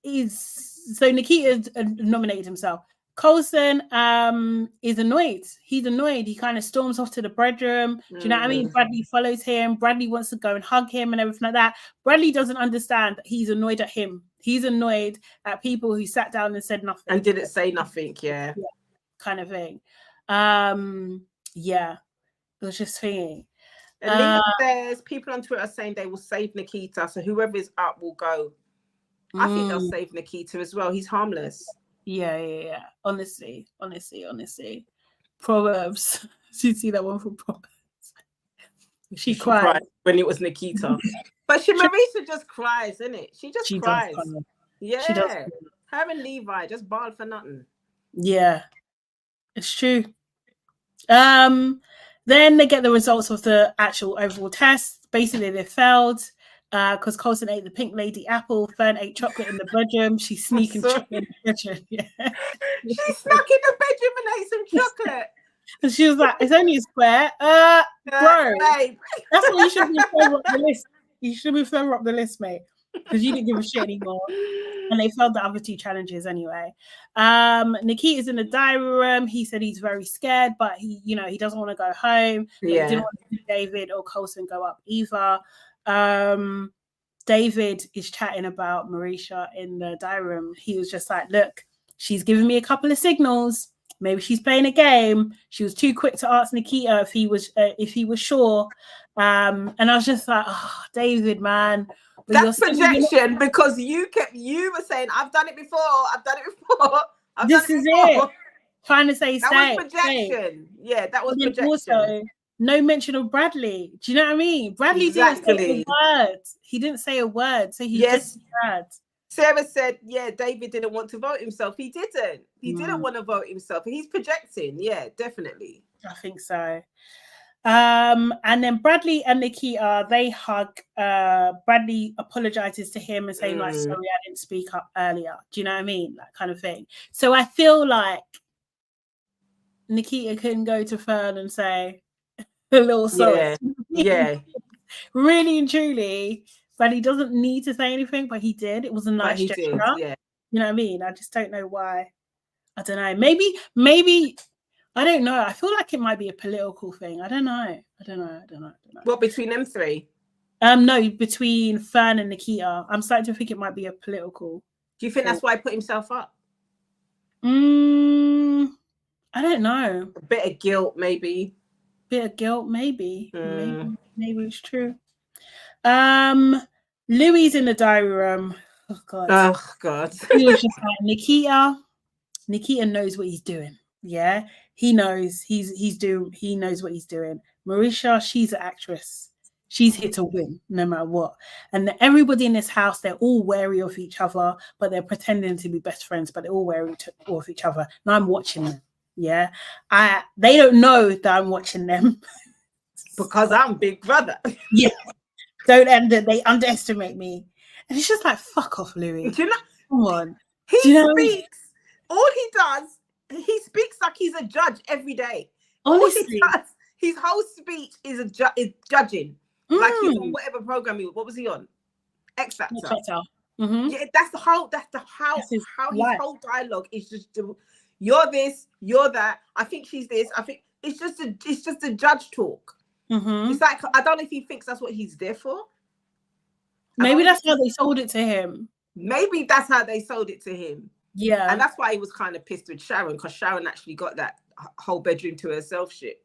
is, so Nikita nominated himself. Coulson is annoyed. He's annoyed. He kind of storms off to the bedroom. Do you know what I mean? Bradley follows him. Bradley wants to go and hug him and everything like that. Bradley doesn't understand that he's annoyed at him. He's annoyed at people who sat down and said nothing. And didn't say nothing, yeah. Kind of thing. Yeah. It was just thinking. And there's people on Twitter saying they will save Nikita. So whoever is up will go. I think they'll save Nikita as well. He's harmless. Yeah. Honestly. Proverbs. Did you see that one from Proverbs? She cried when it was Nikita. But Marisha just cries, isn't it? She cries. Yeah. She does. Her and Levi just bawled for nothing. Yeah. It's true. Then they get the results of the actual overall test. Basically, they failed. Because Coulson ate the pink lady apple, Fern ate chocolate in the bedroom. She's sneaking chocolate in the bedroom. Yeah. She snuck in the bedroom and ate some chocolate. And she was like, it's only a square. Bro. That's what you should be further up the list. You should be further up the list, mate. Because you didn't give a shit anymore. And they failed the other two challenges anyway. Nikita's in the diary room. He said he's very scared, but he doesn't want to go home. He didn't want to see David or Coulson go up either. David is chatting about Marisha in the diary room. He was just like, look, she's giving me a couple of signals. Maybe she's playing a game. She was too quick to ask Nikita if he was sure. And I was just like, oh, David, man. But that's projection, because you were saying, I've done it before. This is it. Trying to say that was projection. Yeah, that was projection. Also, no mention of Bradley. Do you know what I mean? Bradley didn't say a word. He didn't say a word. So he just said. Sarah said, yeah, David didn't want to vote himself. He didn't. He didn't want to vote himself. He's projecting. Yeah, definitely. I think so. And then Bradley and Nikita, they hug. Bradley apologizes to him and saying, like, sorry, I didn't speak up earlier. Do you know what I mean? That kind of thing. So I feel like Nikita can go to Fern and say a little sorry. Yeah. Really and truly, but he doesn't need to say anything, but he did. It was a nice gesture. Yeah. You know what I mean? I just don't know why. I don't know. Maybe I don't know. I feel like it might be a political thing. I don't know. What, between them three? No, between Fern and Nikita. I'm starting to think it might be a political. Do you think that's why he put himself up? I don't know. A bit of guilt, maybe. Maybe it's true. Louis in the diary room. Oh God. He was just like, Nikita knows what he's doing. Yeah, he knows he knows what he's doing. Marisha, she's an actress. She's here to win no matter what. And everybody in this house, they're all wary of each other, but they're pretending to be best friends, but they're all wary of each other. And I'm watching them. Yeah. They don't know that I'm watching them. Because I'm Big Brother. Yeah. They underestimate me. And it's just like, fuck off, Louis. Do you know? Come on. He speaks. All he does, he speaks like he's a judge every day. Honestly. All he does, his whole speech is judging. Like he's on whatever program he was. What was he on? X Factor. Yeah, that's how his whole dialogue is just. You're this, you're that. I think she's this. I think it's just a judge talk. It's like, I don't know if he thinks that's what he's there for. Maybe that's how they sold it to him. Maybe that's how they sold it to him. Yeah, and that's why he was kind of pissed with Sharon, because Sharon actually got that whole bedroom to herself shit.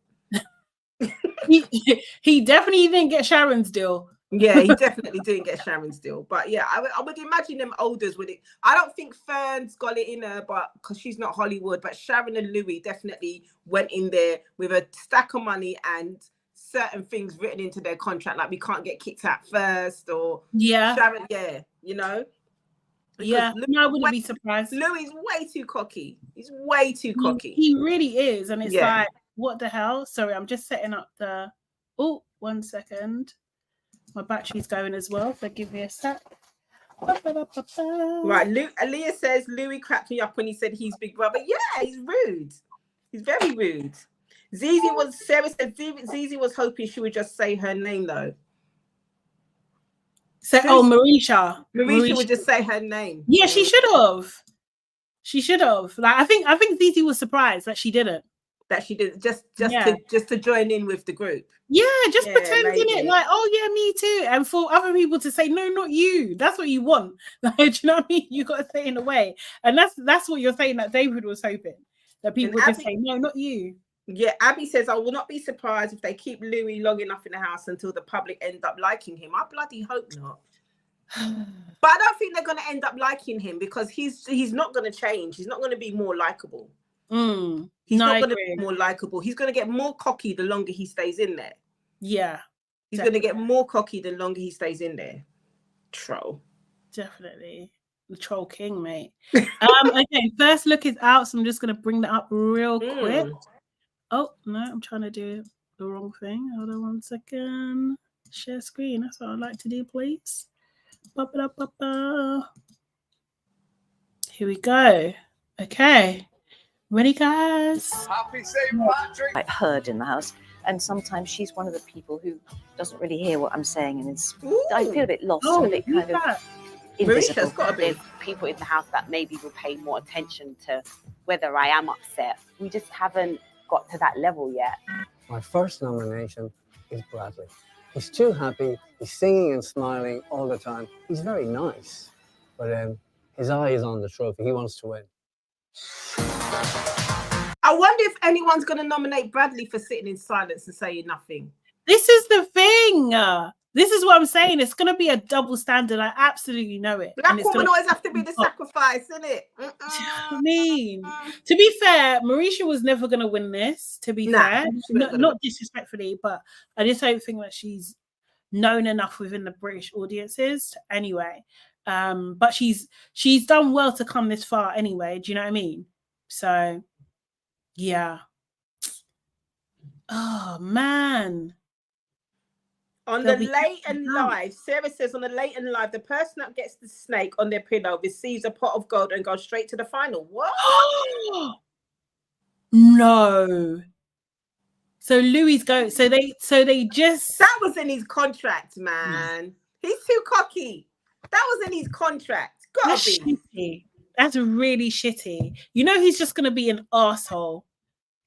he definitely didn't get Sharon's deal. Yeah, he definitely didn't get Sharon's deal. But yeah, I would imagine them olders with it. I don't think Fern's got it in her, but because she's not Hollywood. But Sharon and Louis definitely went in there with a stack of money and certain things written into their contract, like we can't get kicked out first, or Sharon, you know. Because I wouldn't be surprised. Louis is way too cocky. He's way too cocky. He really is, and it's like, what the hell? Sorry, I'm just setting up the. Oh, 1 second. My battery's going as well, so give me a sec. Right, Aaliyah says Louis cracked me up when he said he's Big Brother. Yeah, he's rude. He's very rude. Sarah said Zeze was hoping she would just say her name though. So, Marisha would just say her name. Yeah, she should have. Like, I think Zeze was surprised that she didn't. Just to join in with the group. Yeah, just pretending it like, oh yeah, me too. And for other people to say, no, not you. That's what you want. Like, do you know what I mean? You got to say in a way. And that's what you're saying that David was hoping. That people would just say, no, not you. Yeah, Abby says, I will not be surprised if they keep Louis long enough in the house until the public end up liking him. I bloody hope not. But I don't think they're going to end up liking him, because he's not going to change. He's not going to be more likable. He's not going to be more likable. He's going to get more cocky the longer he stays in there. Yeah. He's going to get more cocky the longer he stays in there. Troll. Definitely. The troll king, mate. Okay, first look is out, so I'm just going to bring that up real quick. Oh, no, I'm trying to do the wrong thing. Hold on 1 second. Share screen. That's what I'd like to do, please. Here we go. Okay. Ready, guys? Happy St. Patrick. I've heard in the house, and sometimes she's one of the people who doesn't really hear what I'm saying, and I feel a bit lost, and a bit kind of invisible. There's people in the house that maybe will pay more attention to whether I am upset. We just haven't got to that level yet. My first nomination is Bradley. He's too happy. He's singing and smiling all the time. He's very nice, but his eye is on the trophy. He wants to win. I wonder if anyone's going to nominate Bradley for sitting in silence and saying nothing. This is the thing. This is what I'm saying. It's going to be a double standard. I absolutely know it. Black women always have to be the sacrifice, isn't it? I mean, to be fair, Marisha was never going to win this, to be fair. Not disrespectfully, but I just don't think that she's known enough within the British audiences anyway. But she's done well to come this far anyway. Do you know what I mean? So, yeah. Oh, man. On the late and live, Sarah says on the late and live, the person that gets the snake on their pillow receives a pot of gold and goes straight to the final. What? No. So Louis go. So they just. That was in his contract, man. He's too cocky. That was in his contract. That's shitty. That's really shitty. You know he's just gonna be an asshole.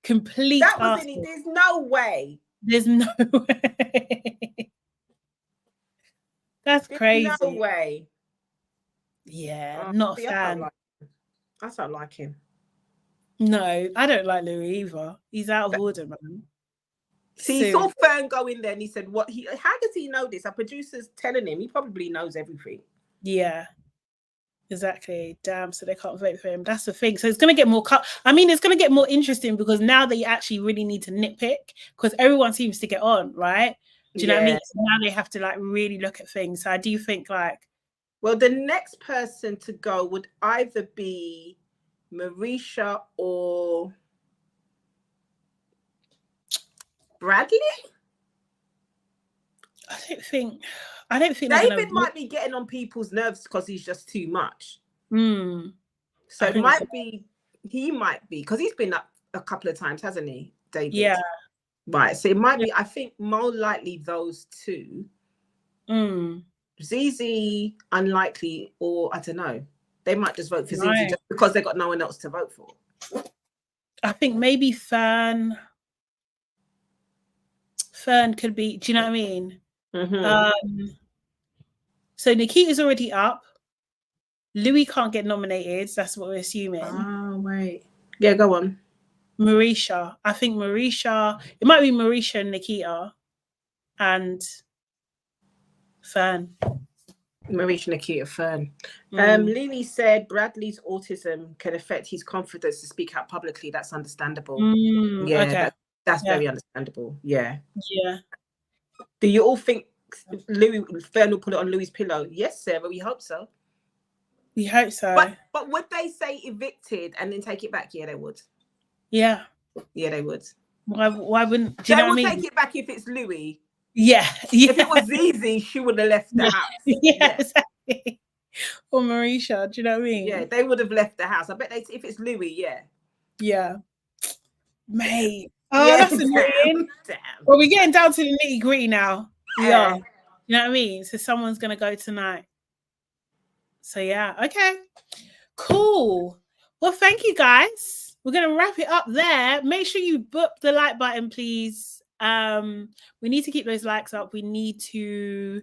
Complete. That was arsehole. in. There's no way. There's no way. That's crazy. No way. Yeah, not a fan. I don't like him. No, I don't like Louis either. He's out of order, man. See, he saw Fern go in there and he said, "What? How does he know this?" Our producer's telling him. He probably knows everything. Yeah, exactly. Damn. So they can't vote for him. That's the thing. So it's gonna get more. I mean, it's gonna get more interesting because now they actually really need to nitpick because everyone seems to get on, right? Do you know what I mean? So now they have to like really look at things. So I do think like. Well, the next person to go would either be Marisha or Bradley. I don't think David might be getting on people's nerves because he's just too much. So it might be, he might be, because he's been up a couple of times, hasn't he, David? Yeah. Right. So it might be, I think more likely those two. Zeze, unlikely, or I don't know. They might just vote for Zeze just because they got no one else to vote for. I think maybe Fern could be, do you know what I mean? So Nikita's already up. Louis can't get nominated. That's what we're assuming. Oh, wait. Yeah, go on. Marisha. I think Marisha, it might be Marisha and Nikita and Fern. Marisha, Nikita, Fern. Lily said Bradley's autism can affect his confidence to speak out publicly. That's understandable. Yeah, okay. That's very understandable. Yeah. Yeah. Do you all think Fern will put it on Louis' pillow? Yes, Sarah, we hope so. We hope so. But would they say evicted and then take it back? Yeah, they would. Yeah. Yeah, they would. Why wouldn't? Do you know what I mean? Take it back if it's Louis. Yeah. If it was Zeze, she would have left the house. Yeah, exactly. Or Marisha, do you know what I mean? Yeah, they would have left the house. I bet if it's Louis, yeah. Yeah. Mate. Oh, that's annoying. Damn. Well, we're getting down to the nitty gritty now. We are. You know what I mean? So someone's gonna go tonight. So yeah, okay. Cool. Well, thank you guys. We're gonna wrap it up there. Make sure you book the like button, please. We need to keep those likes up. We need to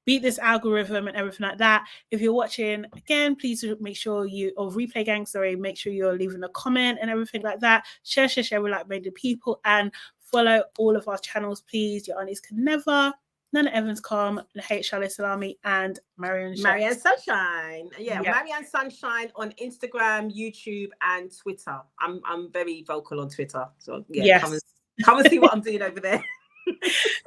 beat this algorithm and everything like that. If you're watching again, please make sure replay gang, sorry, make sure you're leaving a comment and everything like that. Share with like-minded people and follow all of our channels, please. Your aunties can never. Nana Evans Calm, Hate Charlotte Salami, and Marianne Sunshine. Yeah, Marianne Sunshine on Instagram, YouTube, and Twitter. I'm very vocal on Twitter. So yeah, come and see what I'm doing over there.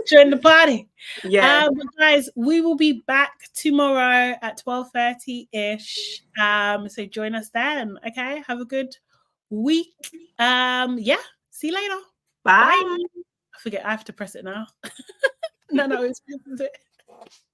Join the party. Yeah. Guys, we will be back tomorrow at 12:30-ish. So join us then. Okay. Have a good week. Yeah. See you later. Bye. I forget I have to press it now. No, it's it.